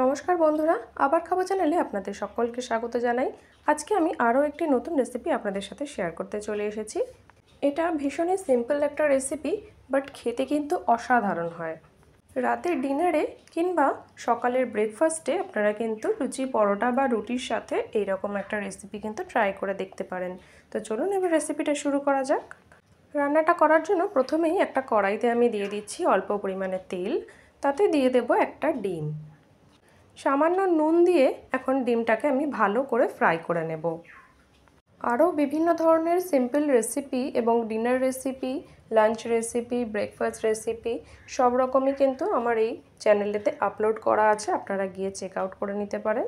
নমস্কার বন্ধুরা, আবার খাবো চ্যানেলে আপনাদের সকলকে স্বাগত জানাই। আজকে আমি আরও একটি নতুন রেসিপি আপনাদের সাথে শেয়ার করতে চলে এসেছি। এটা ভীষণই সিম্পল একটা রেসিপি, বাট খেতে কিন্তু অসাধারণ হয়। রাতের ডিনারে কিংবা সকালের ব্রেকফাস্টে আপনারা কিন্তু লুচি, পরোটা বা রুটির সাথে এইরকম একটা রেসিপি কিন্তু ট্রাই করে দেখতে পারেন। তো চলুন এবার রেসিপিটা শুরু করা যাক। রান্নাটা করার জন্য প্রথমেই একটা কড়াইতে আমি দিয়ে দিচ্ছি অল্প পরিমাণে তেল, তাতে দিয়ে দেব একটা ডিম। সামান্য নুন দিয়ে এখন ডিমটাকে আমি ভালো করে ফ্রাই করে নেব। আরও বিভিন্ন ধরনের সিম্পল রেসিপি এবং dinner recipe, lunch recipe, breakfast recipe সব রকমই কিন্তু আমার এই চ্যানেলেতে আপলোড করা আছে, আপনারা গিয়ে চেক আউট করে নিতে পারেন।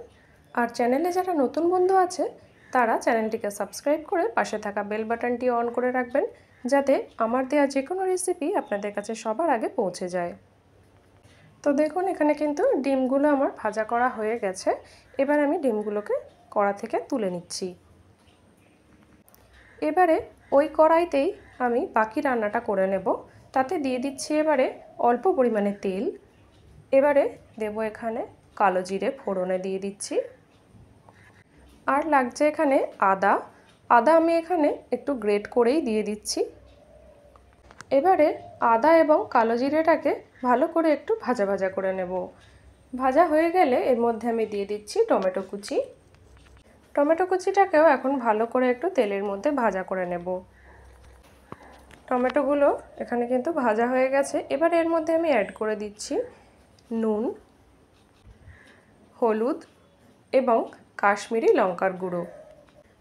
আর চ্যানেলে যারা নতুন বন্ধু আছে তারা চ্যানেলটিকে সাবস্ক্রাইব করে পাশে থাকা বেল বাটনটি অন করে রাখবেন, যাতে আমার দেওয়া যে কোনো রেসিপি আপনাদের কাছে সবার আগে পৌঁছে যায়। তো দেখুন, এখানে কিন্তু ডিমগুলো আমার ভাজা করা হয়ে গেছে। এবার আমি ডিমগুলোকে কড়া থেকে তুলে নিচ্ছি। এবারে ওই কড়াইতেই আমি বাকি রান্নাটা করে নেব। তাতে দিয়ে দিচ্ছি এবারে অল্প পরিমাণে তেল। এবারে দেব এখানে কালো জিরে ফোড়নে দিয়ে দিচ্ছি। আর লাগছে এখানে আদা। আমি এখানে একটু গ্রেট করেই দিয়ে দিচ্ছি। এবারে আদা এবং কালো জিরেটাকে ভালো করে একটু ভাজা ভাজা করে নেব। ভাজা হয়ে গেলে এর মধ্যে আমি দিয়ে দিচ্ছি টমেটো কুচি। টমেটো কুচিটাকেও এখন ভালো করে একটু তেলের মধ্যে ভাজা করে নেব। টমেটোগুলো এখানে কিন্তু ভাজা হয়ে গেছে। এবার এর মধ্যে আমি অ্যাড করে দিচ্ছি নুন, হলুদ এবং কাশ্মীরি লঙ্কার গুঁড়ো।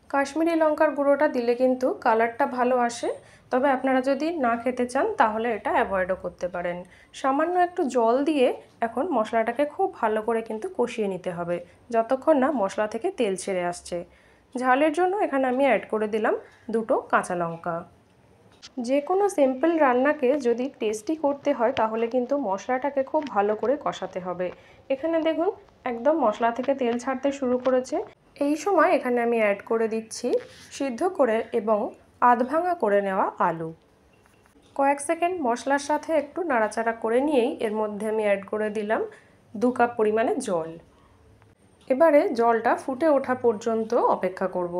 কাশ্মীরি লঙ্কার গুঁড়োটা দিলে কিন্তু কালারটা ভালো আসে, তবে আপনারা যদি না খেতে চান তাহলে এটা অ্যাভয়েডও করতে পারেন। সামান্য একটু জল দিয়ে এখন মশলাটাকে খুব ভালো করে কিন্তু কষিয়ে নিতে হবে, যতক্ষণ না মশলা থেকে তেল ছেড়ে আসছে। ঝালের জন্য এখানে আমি অ্যাড করে দিলাম 2টো কাঁচা লঙ্কা। যে কোনো সিম্পল রান্নাকে যদি টেস্টি করতে হয় তাহলে কিন্তু মশলাটাকে খুব ভালো করে কষাতে হবে। এখানে দেখুন একদম মশলা থেকে তেল ছাড়তে শুরু করেছে। এই সময় এখানে আমি অ্যাড করে দিচ্ছি সিদ্ধ করে এবং আধ ভাঙা করে নেওয়া আলু। কয়েক সেকেন্ড মশলার সাথে একটু নাড়াচাড়া করে নিয়েই এর মধ্যে আমি অ্যাড করে দিলাম 2 কাপ পরিমাণে জল। এবারে জলটা ফুটে ওঠা পর্যন্ত অপেক্ষা করব।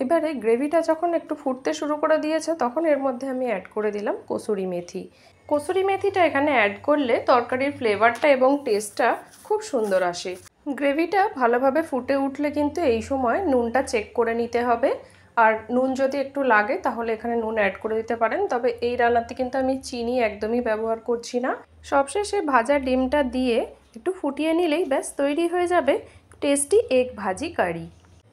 এবারে গ্রেভিটা যখন একটু ফুটতে শুরু করে দিয়েছে তখন এর মধ্যে আমি অ্যাড করে দিলাম কসুরি মেথি। কসুরি মেথিটা এখানে অ্যাড করলে তরকারির ফ্লেভারটা এবং টেস্টটা খুব সুন্দর আসে। গ্রেভিটা ভালোভাবে ফুটে উঠলে কিন্তু এই সময় নুনটা চেক করে নিতে হবে। আর নুন যদি একটু লাগে তাহলে এখানে নুন অ্যাড করে দিতে পারেন, তবে এই রান্নাতে কিন্তু আমি চিনি একদমই ব্যবহার করছি না। সবশেষে ভাজা ডিমটা দিয়ে একটু ফুটিয়ে নিলেই ব্যাস তৈরি হয়ে যাবে টেস্টি এগ ভাজি কারি।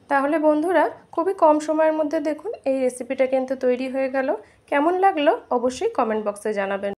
তাহলে বন্ধুরা, খুবই কম সময়ের মধ্যে দেখুন এই রেসিপিটা কিন্তু তৈরি হয়ে গেল। কেমন লাগলো অবশ্যই কমেন্ট বক্সে জানাবেন।